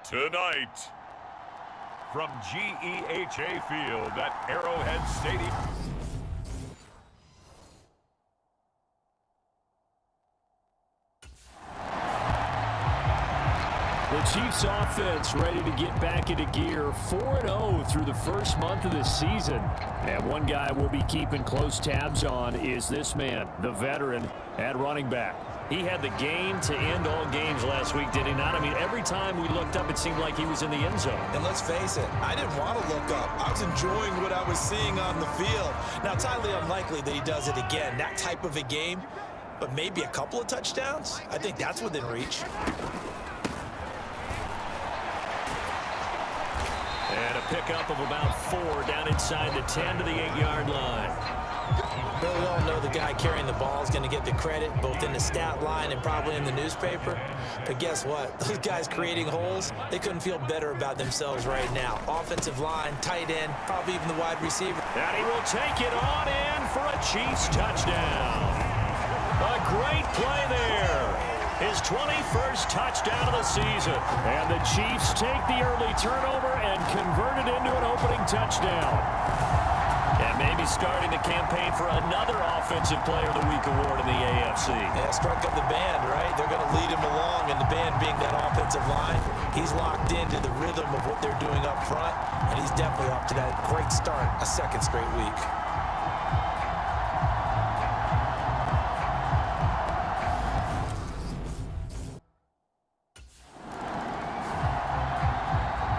Tonight, from GEHA Field at Arrowhead Stadium. The Chiefs offense ready to get back into gear, 4-0 through the first month of the season. And one guy we'll be keeping close tabs on is this man, the veteran at running back. He had the game to end all games last week, did he not? I mean, every time we looked up, it seemed like he was in the end zone. And let's face it, I didn't want to look up. I was enjoying what I was seeing on the field. Now, it's highly unlikely that he does it again, that type of a game, but maybe a couple of touchdowns? I think that's within reach. And a pickup of about 4 down inside the 10 to the 8-yard line. But we all know the guy carrying the ball is going to get the credit, both in the stat line and probably in the newspaper. But guess what? Those guys creating holes, they couldn't feel better about themselves right now. Offensive line, tight end, probably even the wide receiver. And he will take it on in for a Chiefs touchdown. A great play there. His 21st touchdown of the season. And the Chiefs take the early turnover and convert it into an opening touchdown. And maybe starting the campaign for another Offensive Player of the Week award in the AFC. Yeah, struck up the band, right? They're going to lead him along, and the band being that offensive line. He's locked into the rhythm of what they're doing up front, and he's definitely off to that great start, a second straight week.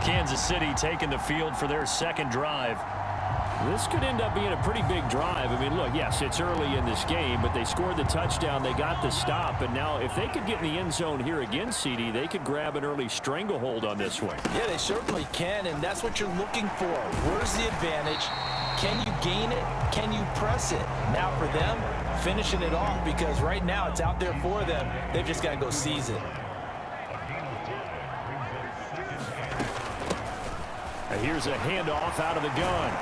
Kansas City taking the field for their second drive. This could end up being a pretty big drive. I mean, look, yes, it's early in this game, but they scored the touchdown. They got the stop. And now if they could get in the end zone here again, CD, they could grab an early stranglehold on this one. Yeah, they certainly can, and that's what you're looking for. Where's the advantage? Can you gain it? Can you press it? Now for them, finishing it off, because right now it's out there for them. They've just got to go seize it. Here's a handoff out of the gun.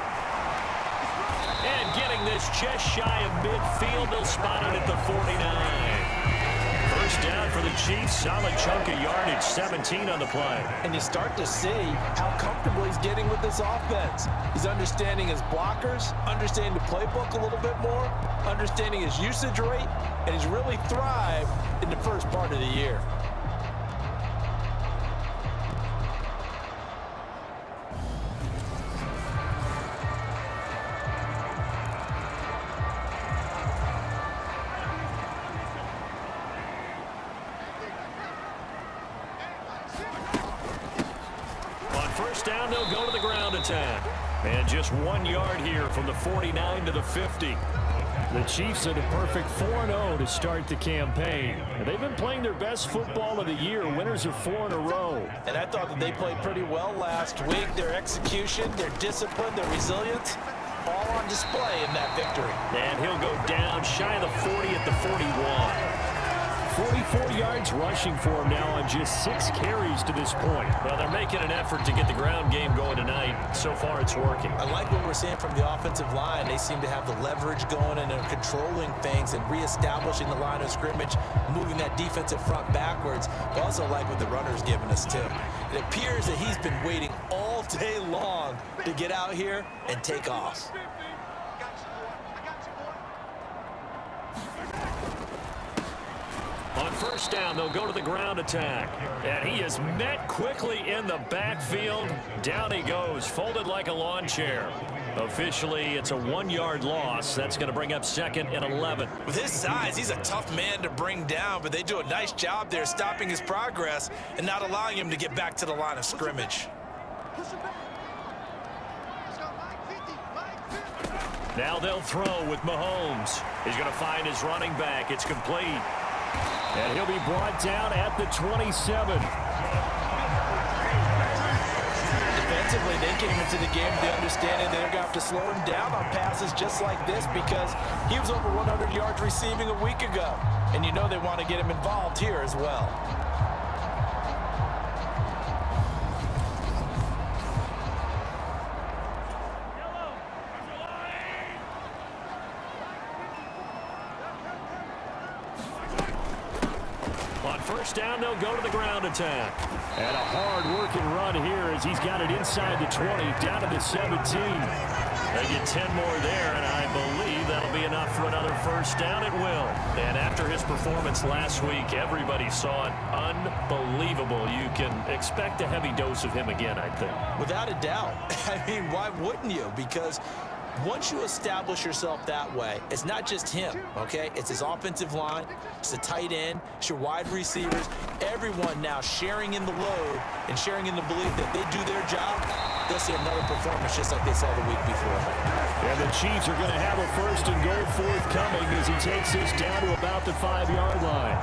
And getting this just shy of midfield, they'll spot it at the 49. First down for the Chiefs, solid chunk of yardage, 17 on the play. And you start to see how comfortable he's getting with this offense. He's understanding his blockers, understanding the playbook a little bit more, understanding his usage rate, and he's really thrived in the first part of the year. Down, they'll go to the ground attack. And just 1 yard here from the 49 to the 50. The Chiefs had a perfect 4-0 to start the campaign. And they've been playing their best football of the year, winners of 4 in a row. And I thought that they played pretty well last week. Their execution, their discipline, their resilience, all on display in that victory. And he'll go down shy of the 40 at the 41. 44 yards rushing for him now on just 6 carries to this point. Well, they're making an effort to get the ground game going tonight. So far, it's working. I like what we're seeing from the offensive line. They seem to have the leverage going and they're controlling things and reestablishing the line of scrimmage, moving that defensive front backwards. But also like what the runner's giving us, too. It appears that he's been waiting all day long to get out here and take off. On first down, they'll go to the ground attack. And he is met quickly in the backfield. Down he goes, folded like a lawn chair. Officially, it's a 1-yard loss. That's going to bring up second and 11. With his size, he's a tough man to bring down, but they do a nice job there stopping his progress and not allowing him to get back to the line of scrimmage. Now they'll throw with Mahomes. He's going to find his running back. It's complete. And he'll be brought down at the 27. Defensively, they came into the game with the understanding they're going to have to slow him down on passes just like this because he was over 100 yards receiving a week ago. And you know they want to get him involved here as well. first down, they'll go to the ground attack. And a hard-working run here as he's got it inside the 20, down to the 17. They get 10 more there, and I believe that'll be enough for another first down. It will. And after his performance last week, everybody saw it. Unbelievable. You can expect a heavy dose of him again, I think. Without a doubt. I mean, why wouldn't you? Because once you establish yourself that way, it's not just him, okay? It's his offensive line, it's the tight end, it's your wide receivers, everyone now sharing in the load and sharing in the belief that they do their job, they'll see another performance just like they saw the week before. And the Chiefs are going to have a first and goal forthcoming as he takes this down to about the 5-yard line.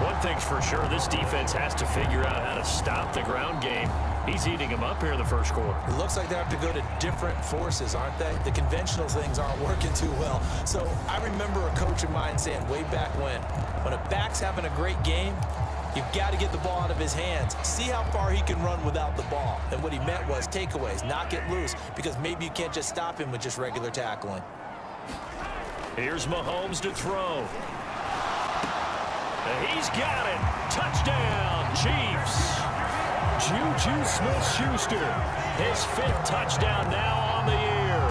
One thing's for sure, this defense has to figure out how to stop the ground game. He's eating them up here in the first quarter. It looks like they have to go to different forces, aren't they? The conventional things aren't working too well. So I remember a coach of mine saying way back when a back's having a great game, you've got to get the ball out of his hands. See how far he can run without the ball. And what he meant was takeaways, knock it loose, because maybe you can't just stop him with just regular tackling. Here's Mahomes to throw. He's got it. Touchdown, Chiefs. Juju Smith-Schuster, his 5th touchdown now on the year.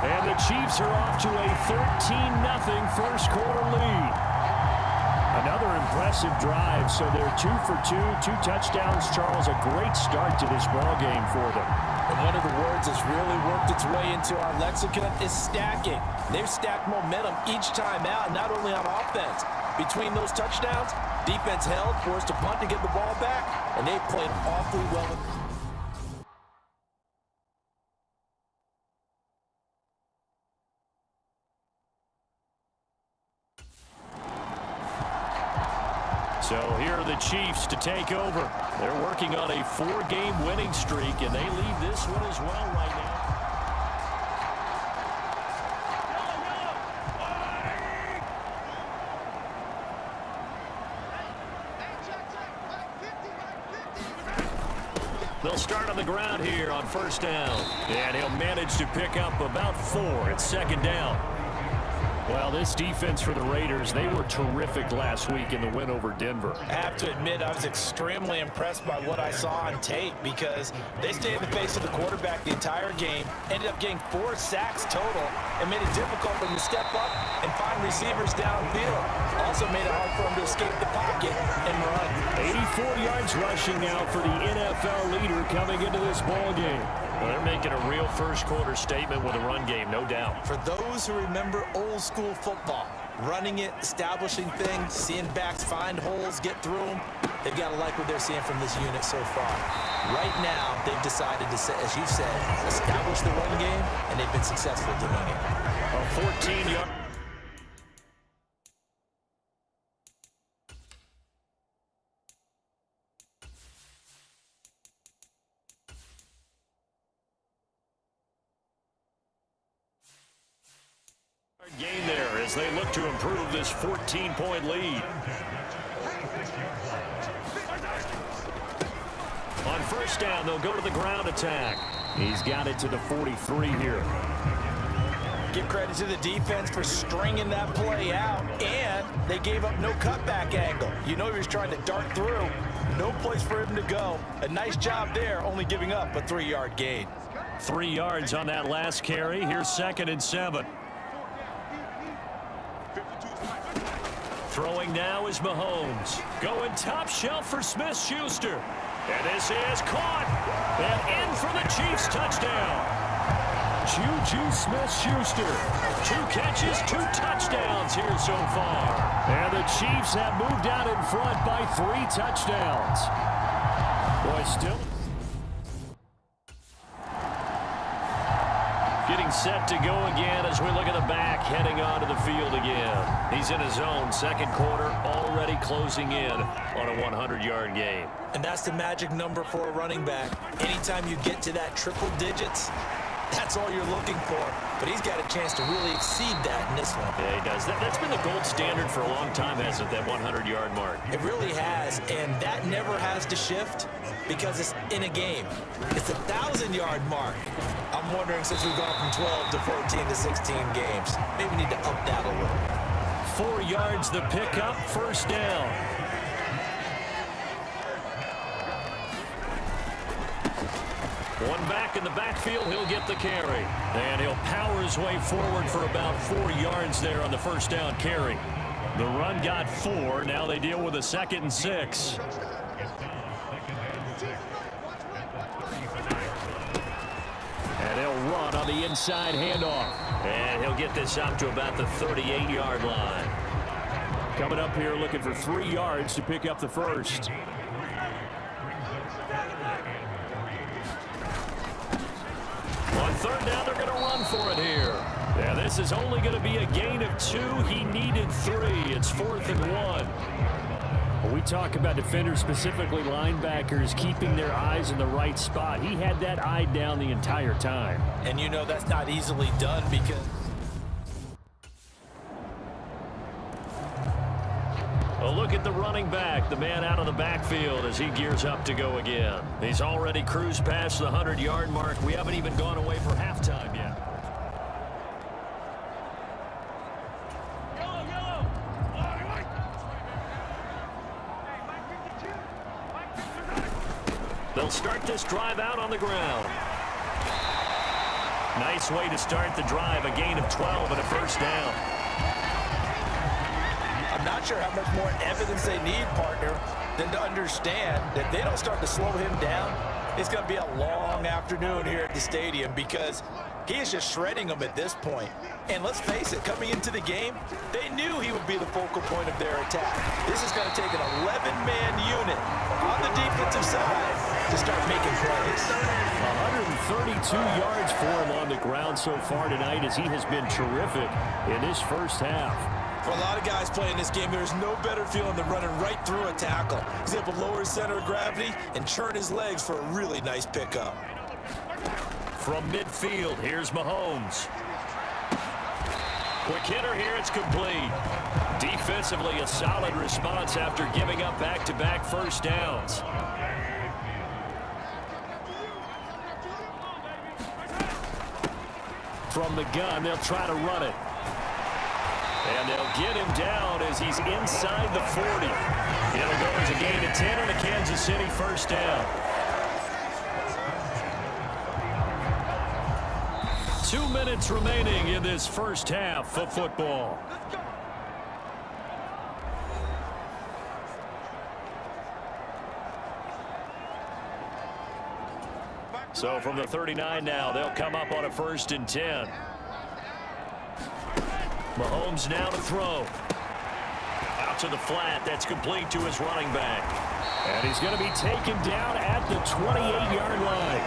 And the Chiefs are off to a 13-0 first quarter lead. Another impressive drive, so they're 2 for 2, 2 touchdowns. Charles, a great start to this ball game for them. And one of the words that's really worked its way into our lexicon is stacking. They've stacked momentum each time out, not only on offense. Between those touchdowns, defense held, forced a punt to get the ball back, and they played awfully well. So here are the Chiefs to take over. They're working on a 4-game winning streak, and they lead this one as well right now. They'll start on the ground here on first down. And he'll manage to pick up about 4 at second down. Well, this defense for the Raiders, they were terrific last week in the win over Denver. I have to admit, I was extremely impressed by what I saw on tape because they stayed in the face of the quarterback the entire game, ended up getting 4 sacks total, and made it difficult for him to step up and find receivers downfield. Also made it hard for him to escape the pocket and run. 84 yards rushing now for the NFL leader coming into this ball game. Well, they're making a real first quarter statement with a run game, no doubt. For those who remember old school football, running it, establishing things, seeing backs find holes, get through them, they've got to like what they're seeing from this unit so far. Right now, they've decided to, as you said, establish the run game, and they've been successful doing it. A 14-yard. Gain there as they look to improve this 14-point lead. On first down, they'll go to the ground attack. He's got it to the 43 here. Give credit to the defense for stringing that play out, and they gave up no cutback angle. You know he was trying to dart through. No place for him to go. A nice job there, only giving up a 3-yard gain. 3 yards on that last carry. Here's 2nd and 7. Throwing now is Mahomes. Going top shelf for Smith-Schuster. And this is caught. And in for the Chiefs touchdown. Juju Smith-Schuster. 2 catches, 2 touchdowns here so far. And the Chiefs have moved out in front by 3 touchdowns. Boy, still getting set to go again as we look at the back, heading onto the field again. He's in his own second quarter, already closing in on a 100-yard game. And that's the magic number for a running back. Anytime you get to that triple digits, that's all you're looking for. But he's got a chance to really exceed that in this one. Yeah, he does. That's been the gold standard for a long time, hasn't it, that 100-yard mark? It really has, and that never has to shift because it's in a game. It's a 1,000-yard mark. I'm wondering, since we've gone from 12 to 14 to 16 games, maybe we need to up that a little. 4 yards the pickup, first down. back in the backfield. He'll get the carry. And he'll power his way forward for about 4 yards there on the first down carry. The run got 4. Now they deal with a 2nd and 6. And he'll run on the inside handoff. And he'll get this out to about the 38-yard line. Coming up here looking for 3 yards to pick up the first. On 3rd down, they're going to run for it here. Yeah, this is only going to be a gain of 2. He needed 3. It's 4th and 1. When we talk about defenders, specifically linebackers, keeping their eyes in the right spot, he had that eye down the entire time. And you know that's not easily done because... A look at the running back, the man out of the backfield as he gears up to go again. He's already cruised past the 100-yard mark. We haven't even gone away for halftime yet. They'll start this drive out on the ground. Nice way to start the drive, a gain of 12 and a first down. I'm not sure how much more evidence they need, partner, than to understand that they don't start to slow him down. It's going to be a long afternoon here at the stadium because he is just shredding them at this point. And let's face it, coming into the game, they knew he would be the focal point of their attack. This is going to take an 11-man unit on the defensive side to start making plays. 132 yards for him on the ground so far tonight as he has been terrific in this first half. For a lot of guys playing this game, there's no better feeling than running right through a tackle. He's able to lower his center of gravity and churn his legs for a really nice pickup. From midfield, here's Mahomes. Quick hitter here, it's complete. Defensively, a solid response after giving up back-to-back first downs. From the gun, they'll try to run it. And they'll get him down as he's inside the 40. It'll go as a gain of 10 and a Kansas City first down. 2 minutes remaining in this first half of football. So from the 39 now, they'll come up on a 1st and 10. Mahomes now to throw. Out to the flat. That's complete to his running back. And he's going to be taken down at the 28-yard line.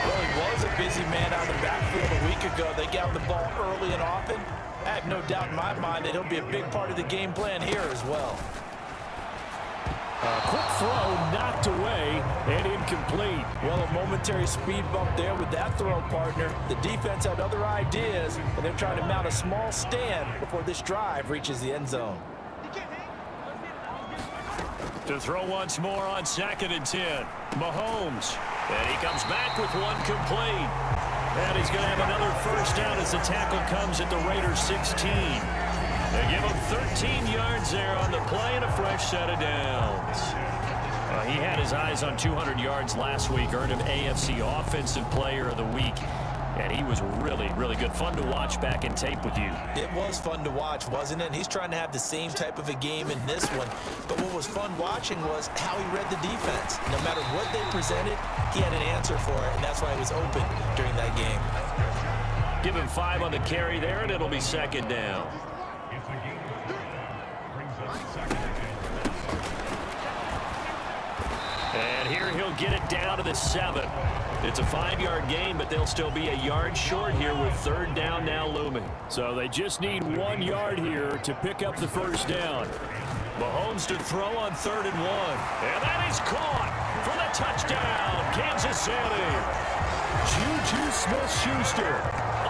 Well, he was a busy man out of the backfield a week ago. They got the ball early and often. I have no doubt in my mind that he'll be a big part of the game plan here as well. Quick throw knocked away and incomplete. Well, a momentary speed bump there with that throw, partner. The defense had other ideas, and they're trying to mount a small stand before this drive reaches the end zone. To throw once more on 2nd and 10. Mahomes. And he comes back with one complete. And he's going to have another first down as the tackle comes at the Raiders 16. They give him 13 yards there on the play and a fresh set of downs. He had his eyes on 200 yards last week, earned him AFC Offensive Player of the Week. And he was really, really good. Fun to watch back in tape with you. It was fun to watch, wasn't it? And he's trying to have the same type of a game in this one. But what was fun watching was how he read the defense. No matter what they presented, he had an answer for it, and that's why he was open during that game. Give him 5 on the carry there, and it'll be 2nd down. And here he'll get it down to the 7. It's a 5-yard gain, but they'll still be a yard short here with 3rd down now looming. So they just need 1 yard here to pick up the first down. Mahomes to throw on 3rd and 1. And that is caught for the touchdown, Kansas City. Juju Smith-Schuster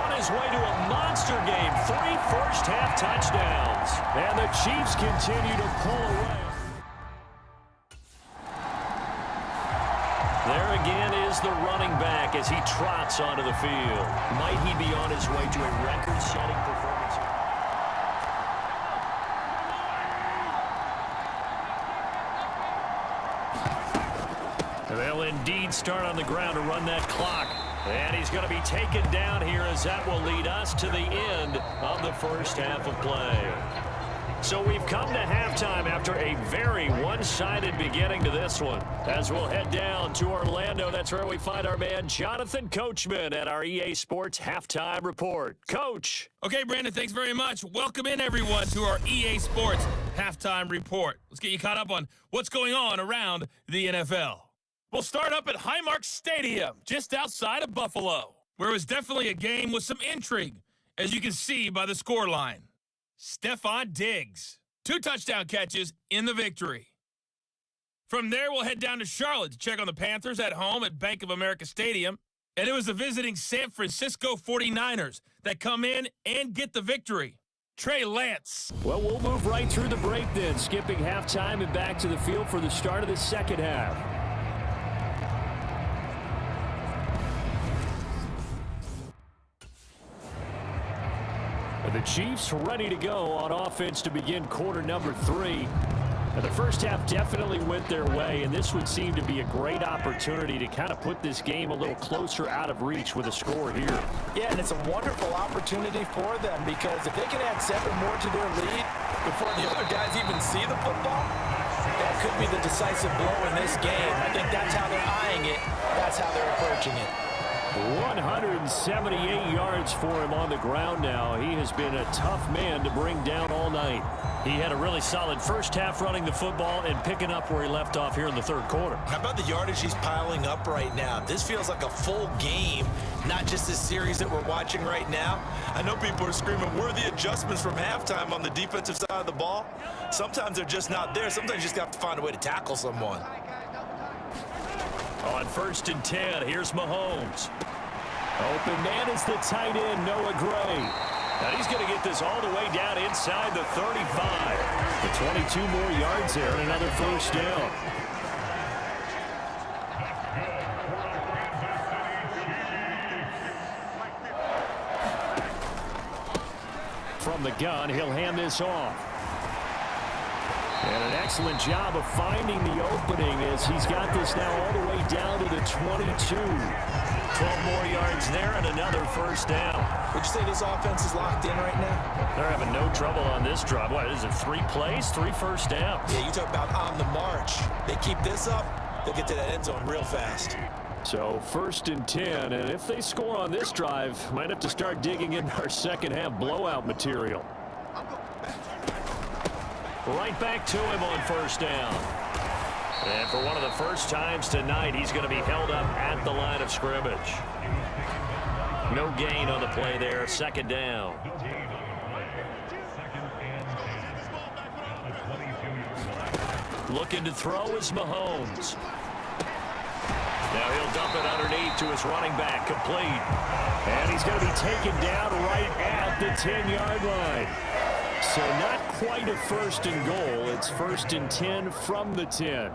on his way to a monster game. 3 first-half touchdowns. And the Chiefs continue to pull away. There again is the running back as he trots onto the field. Might he be on his way to a record-setting performance? They'll indeed start on the ground to run that clock. And he's going to be taken down here as that will lead us to the end of the first half of play. So we've come to halftime after a very one-sided beginning to this one. As we'll head down to Orlando, that's where we find our man Jonathan Coachman at our EA Sports Halftime Report. Coach. Okay, Brandon, thanks very much. Welcome in, everyone, to our EA Sports Halftime Report. Let's get you caught up on what's going on around the NFL. We'll start up at Highmark Stadium, just outside of Buffalo, where it was definitely a game with some intrigue, as you can see by the scoreline. Stephon Diggs, 2 touchdown catches in the victory. From there, we'll head down to Charlotte to check on the Panthers at home at Bank of America Stadium. And it was the visiting San Francisco 49ers that come in and get the victory. Trey Lance. Well, we'll move right through the break then, skipping halftime and back to the field for the start of the second half. The Chiefs ready to go on offense to begin quarter number 3. The first half definitely went their way, and this would seem to be a great opportunity to kind of put this game a little closer out of reach with a score here. Yeah, and it's a wonderful opportunity for them because if they can add 7 more to their lead before the other guys even see the football, that could be the decisive blow in this game. I think that's how they're eyeing it. That's how they're approaching it. 178 yards for him on the ground now. He has been a tough man to bring down all night. He had a really solid first half running the football and picking up where he left off here in the third quarter. How about the yardage he's piling up right now? This feels like a full game, not just this series that we're watching right now. I know people are screaming, where are the adjustments from halftime on the defensive side of the ball? Sometimes they're just not there. Sometimes you just have to find a way to tackle someone. On 1st and 10, here's Mahomes. Open man is the tight end, Noah Gray. Now he's going to get this all the way down inside the 35. The 22 more yards there and another first down. From the gun, he'll hand this off. And an excellent job of finding the opening as he's got this now all the way down to the 22. 12 more yards there and another first down. Would you say this offense is locked in right now? They're having no trouble on this drive. What is it, 3 plays, 3 first downs? Yeah, you talk about on the march. They keep this up, they'll get to that end zone real fast. So 1st and 10, and if they score on this drive, might have to start digging in our second half blowout material. Right back to him on first down. And for one of the first times tonight, he's going to be held up at the line of scrimmage. No gain on the play there, second down. Looking to throw is Mahomes. Now he'll dump it underneath to his running back, complete. And he's going to be taken down right at the 10-yard line. So not quite a 1st and goal. It's 1st and 10 from the 10.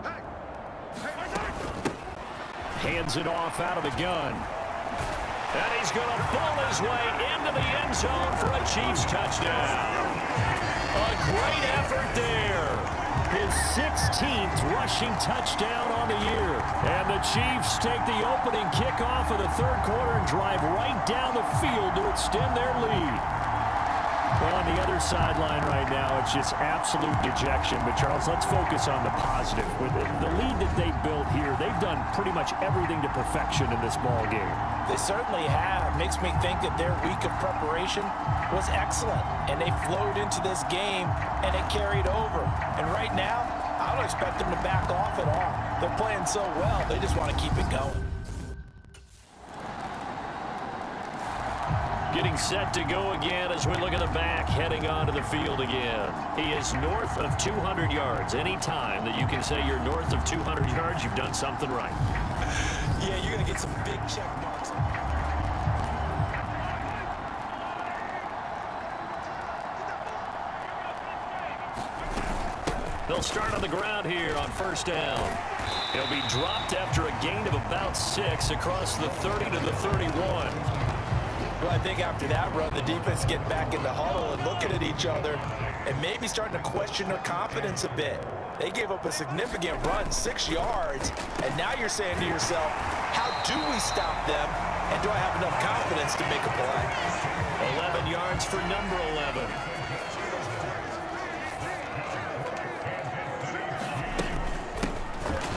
Hands it off out of the gun. And he's going to pull his way into the end zone for a Chiefs touchdown. A great effort there. His 16th rushing touchdown on the year. And the Chiefs take the opening kickoff of the third quarter and drive right down the field to extend their lead. Well, on the other sideline right now, it's just absolute dejection. But, Charles, let's focus on the positive. With the lead that they built here, they've done pretty much everything to perfection in this ball game. They certainly have. Makes me think that their week of preparation was excellent. And they flowed into this game, and it carried over. And right now, I don't expect them to back off at all. They're playing so well, they just want to keep it going. Getting set to go again as we look at the back, heading onto the field again. He is north of 200 yards. Any time that you can say you're north of 200 yards, you've done something right. Yeah, you're going to get some big check marks. They'll start on the ground here on first down. He'll be dropped after a gain of about 6 across the 30 to the 31. Well, I think after that run, the defense getting back in the huddle and looking at each other and maybe starting to question their confidence a bit. They gave up a significant run, 6 yards, and now you're saying to yourself, how do we stop them, and do I have enough confidence to make a play? 11 yards for number 11.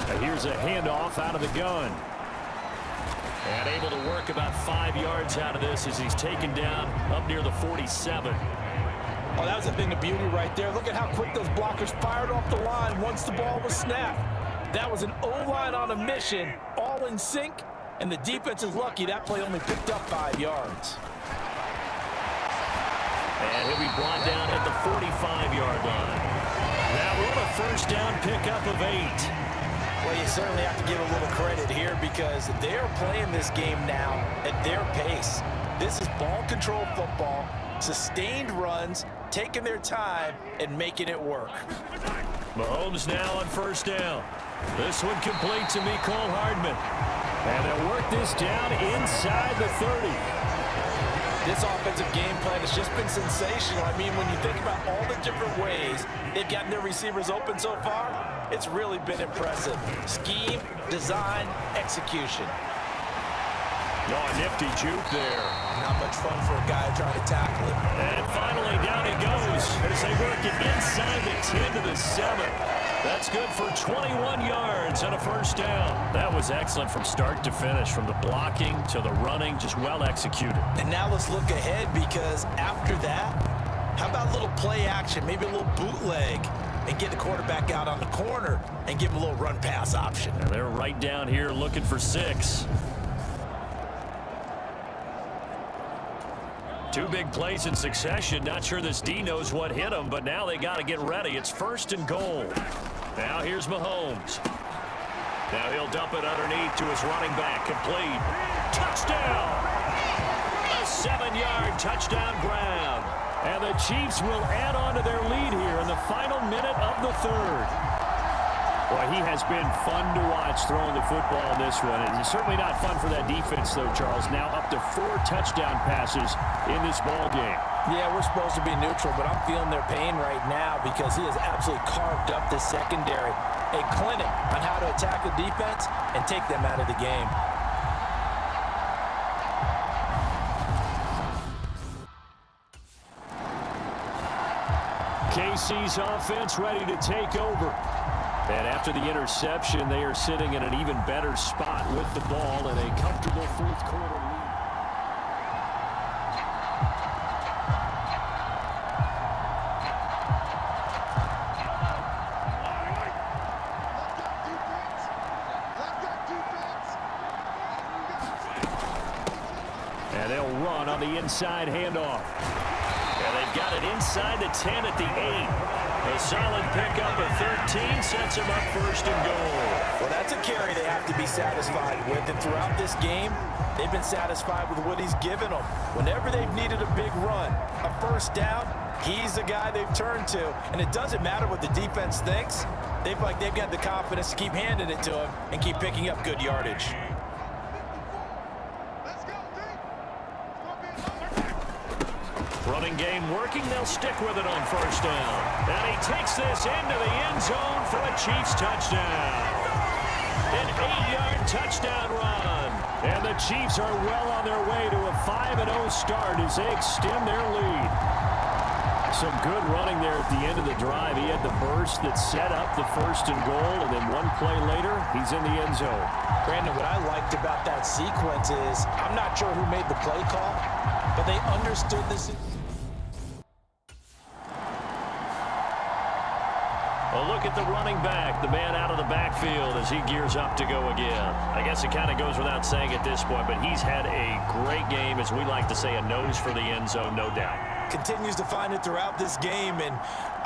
And here's a handoff out of the gun. And able to work about 5 yards out of this as he's taken down up near the 47. Oh, that was a thing of beauty right there. Look at how quick those blockers fired off the line once the ball was snapped. That was an O-line on a mission, all in sync, and the defense is lucky that play only picked up 5 yards. And he'll be brought down at the 45-yard line. Now we're on a first down pickup of 8. Well, you certainly have to give a little credit here because they are playing this game now at their pace. This is ball control football, sustained runs, taking their time and making it work. Mahomes now on first down. This one complete to Mecole Hardman. And they'll work this down inside the 30. This offensive game plan has just been sensational. I mean, when you think about all the different ways they've gotten their receivers open so far, it's really been impressive. Scheme, design, execution. Oh, a nifty juke there. Not much fun for a guy trying to tackle it. And finally down it goes as they work it inside the 10 to the 7. That's good for 21 yards and a first down. That was excellent from start to finish, from the blocking to the running, just well executed. And now let's look ahead because after that, how about a little play action, maybe a little bootleg, and get the quarterback out on the corner and give him a little run pass option. And they're right down here looking for 6. 2 big plays in succession. Not sure this D knows what hit him, but now they got to get ready. It's 1st and goal. Now here's Mahomes. Now he'll dump it underneath to his running back. Complete. Touchdown! A 7-yard touchdown grab. And the Chiefs will add on to their lead here in the final minute of the 3rd. Boy, he has been fun to watch throwing the football in this one. It's certainly not fun for that defense, though, Charles. Now up to 4 touchdown passes in this ball game. Yeah, we're supposed to be neutral, but I'm feeling their pain right now because he has absolutely carved up the secondary. A clinic on how to attack the defense and take them out of the game. KC's offense ready to take over. And after the interception, they are sitting in an even better spot with the ball in a comfortable 4th quarter lead. And they'll run on the inside handoff. And they've got it inside the 10 at the 8. A solid pickup of 13 sets him up 1st and goal. Well, that's a carry they have to be satisfied with. And throughout this game, they've been satisfied with what he's given them. Whenever they've needed a big run, a first down, he's the guy they've turned to. And it doesn't matter what the defense thinks. They've got the confidence to keep handing it to him and keep picking up good yardage. Running game working. They'll stick with it on first down. And he takes this into the end zone for a Chiefs touchdown. An 8-yard touchdown run. And the Chiefs are well on their way to a 5-0 start as they extend their lead. Some good running there at the end of the drive. He had the burst that set up the 1st and goal, and then one play later, he's in the end zone. Brandon, what I liked about that sequence is I'm not sure who made the play call, but they understood this. A look at the running back, the man out of the backfield as he gears up to go again. I guess it kind of goes without saying at this point, but he's had a great game, as we like to say, a nose for the end zone, no doubt. Continues to find it throughout this game, and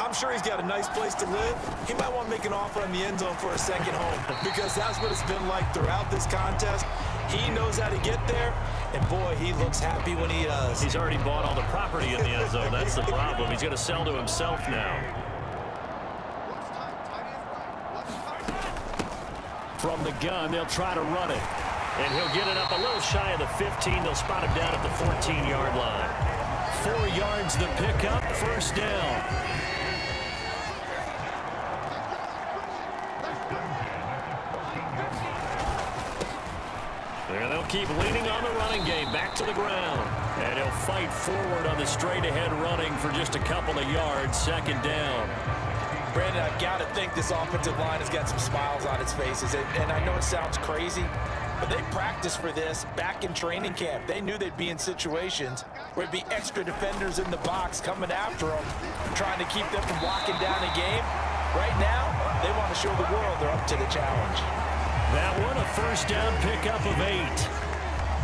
I'm sure he's got a nice place to live. He might want to make an offer on the end zone for a second home because that's what it's been like throughout this contest. He knows how to get there, and boy, he looks happy when he does. He's already bought all the property in the end zone. That's the problem. He's going to sell to himself now. From the gun, they'll try to run it. And he'll get it up a little shy of the 15. They'll spot him down at the 14-yard line. 4 yards the pickup, first down. keep leaning on the running game. Back to the ground. And he'll fight forward on the straight-ahead running for just a couple of yards. Second down. Brandon, I've got to think this offensive line has got some smiles on its faces. And I know it sounds crazy, but they practiced for this back in training camp. They knew they'd be in situations where there'd be extra defenders in the box coming after them, trying to keep them from locking down a game. Right now, they want to show the world they're up to the challenge. That one, a first down pickup of 8.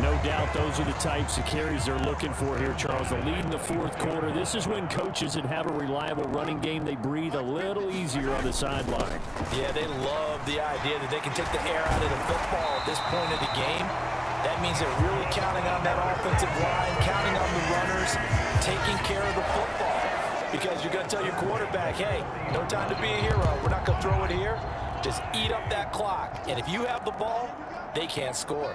No doubt those are the types of carries they're looking for here, Charles. The lead in the fourth quarter. This is when coaches that have a reliable running game, they breathe a little easier on the sideline. Yeah, they love the idea that they can take the air out of the football at this point of the game. That means they're really counting on that offensive line, counting on the runners, taking care of the football. Because you're going to tell your quarterback, hey, no time to be a hero. We're not going to throw it here. Just eat up that clock. And if you have the ball, they can't score.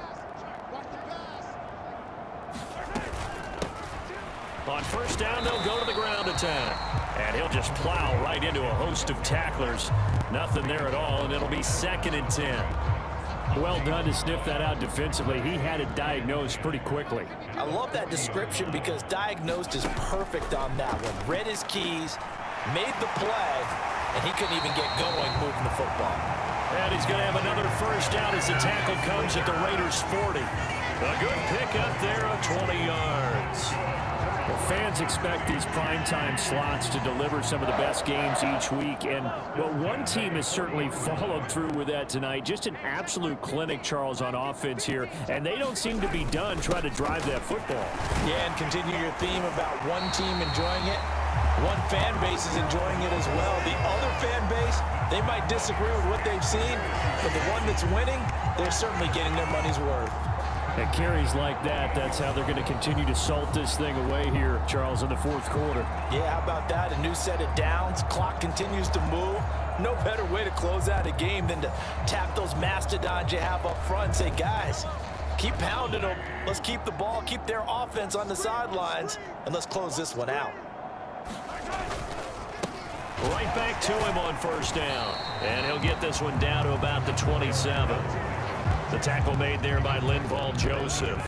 On first down, they'll go to the ground attack. And he'll just plow right into a host of tacklers. Nothing there at all, and it'll be 2nd and 10. Well done to sniff that out defensively. He had it diagnosed pretty quickly. I love that description because diagnosed is perfect on that one. Read his keys, made the play, and he couldn't even get going moving the football. And he's going to have another first down as the tackle comes at the Raiders' 40. A good pickup there of 20 yards. Well, fans expect these primetime slots to deliver some of the best games each week. And, well, one team has certainly followed through with that tonight. Just an absolute clinic, Charles, on offense here. And they don't seem to be done trying to drive that football. Yeah, and continue your theme about one team enjoying it. One fan base is enjoying it as well. The other fan base, they might disagree with what they've seen, but the one that's winning, they're certainly getting their money's worth. And carries like that, that's how they're going to continue to salt this thing away here, Charles, in the fourth quarter. Yeah, how about that? A new set of downs. Clock continues to move. No better way to close out a game than to tap those mastodons you have up front and say, guys, keep pounding them. Let's keep the ball, keep their offense on the sidelines, and let's close this one out. Right back to him on first down. And he'll get this one down to about the 27. The tackle made there by Linval Joseph.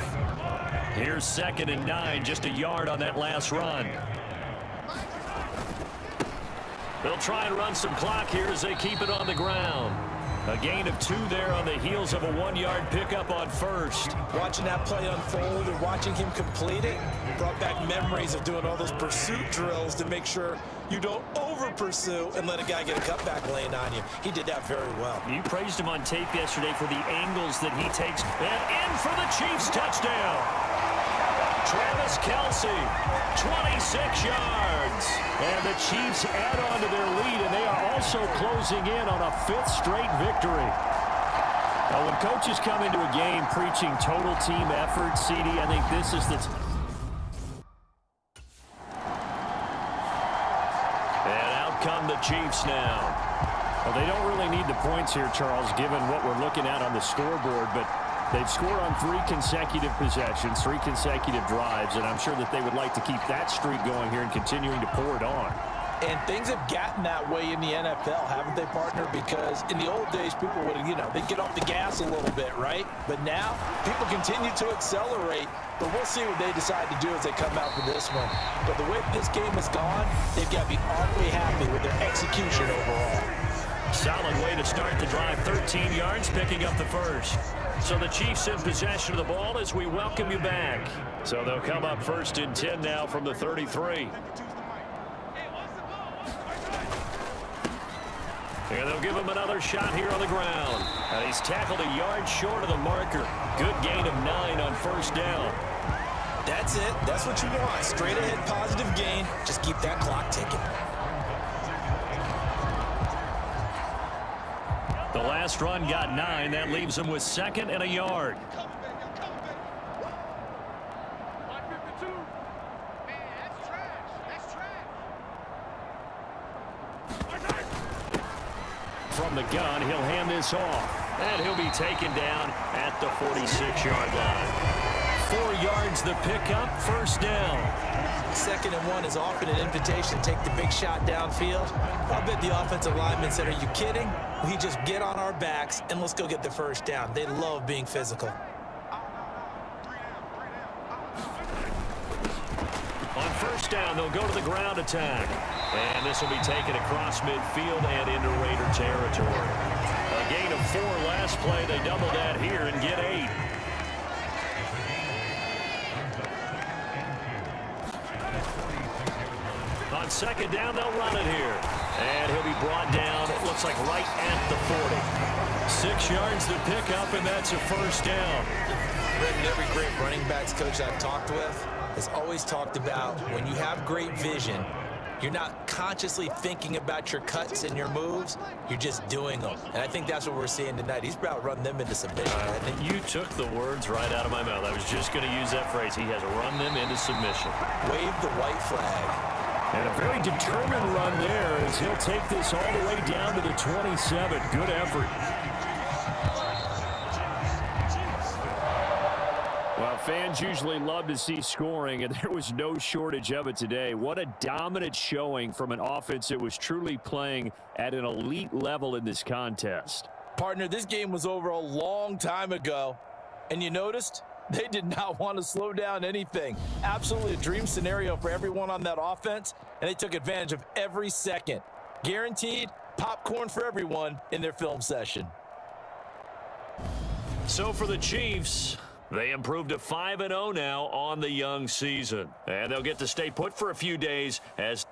Here's 2nd and 9, just a yard on that last run. They'll try and run some clock here as they keep it on the ground. A gain of 2 there on the heels of a 1-yard pickup on first. Watching that play unfold and watching him complete it brought back memories of doing all those pursuit drills to make sure you don't over-pursue and let a guy get a cutback lane on you. He did that very well. You praised him on tape yesterday for the angles that he takes. And in for the Chiefs touchdown. Travis Kelce, 26 yards. And the Chiefs add on to their lead, and they are also closing in on a 5th straight victory. Now, when coaches come into a game preaching total team effort, CD, I think this is the... And out come the Chiefs now. Well, they don't really need the points here, Charles, given what we're looking at on the scoreboard, but they've scored on 3 consecutive possessions, 3 consecutive drives, and I'm sure that they would like to keep that streak going here and continuing to pour it on. And things have gotten that way in the NFL, haven't they, partner? Because in the old days, people would, they'd get off the gas a little bit, right? But now, people continue to accelerate. But we'll see what they decide to do as they come out for this one. But the way this game has gone, they've got to be awfully happy with their execution overall. Solid way to start the drive. 13 yards, picking up the first. So the Chiefs in possession of the ball as we welcome you back. So they'll come up 1st and 10 now from the 33. And they'll give him another shot here on the ground. And he's tackled a yard short of the marker. Good gain of 9 on first down. That's it. That's what you want. Straight ahead positive gain. Just keep that clock ticking. The last run got 9. That leaves him with 2nd and a yard. From the gun, he'll hand this off. And he'll be taken down at the 46-yard line. 4 yards the pickup, first down. 2nd and 1 is often an invitation to take the big shot downfield. I bet the offensive lineman said, are you kidding? We just get on our backs and let's go get the first down. They love being physical. first down. They'll go to the ground attack. And this will be taken across midfield and into Raider territory. A gain of 4 last play. They double that here and get 8. On second down, they'll run it here. And he'll be brought down, it looks like right at the 40. 6 yards to pick up, and that's a first down. Brendan, every great running backs coach I've talked with has always talked about when you have great vision, you're not consciously thinking about your cuts and your moves, you're just doing them. And I think that's what we're seeing tonight. He's about to run them into submission. You took the words right out of my mouth. I was just going to use that phrase. He has run them into submission. Wave the white flag. And a very determined run there as he'll take this all the way down to the 27. Good effort. Well, fans usually love to see scoring, and there was no shortage of it today. What a dominant showing from an offense that was truly playing at an elite level in this contest. Partner, this game was over a long time ago, and you noticed they did not want to slow down anything. Absolutely a dream scenario for everyone on that offense, and they took advantage of every second. Guaranteed popcorn for everyone in their film session. So for the Chiefs, they improved to 5-0 now on the young season. And they'll get to stay put for a few days as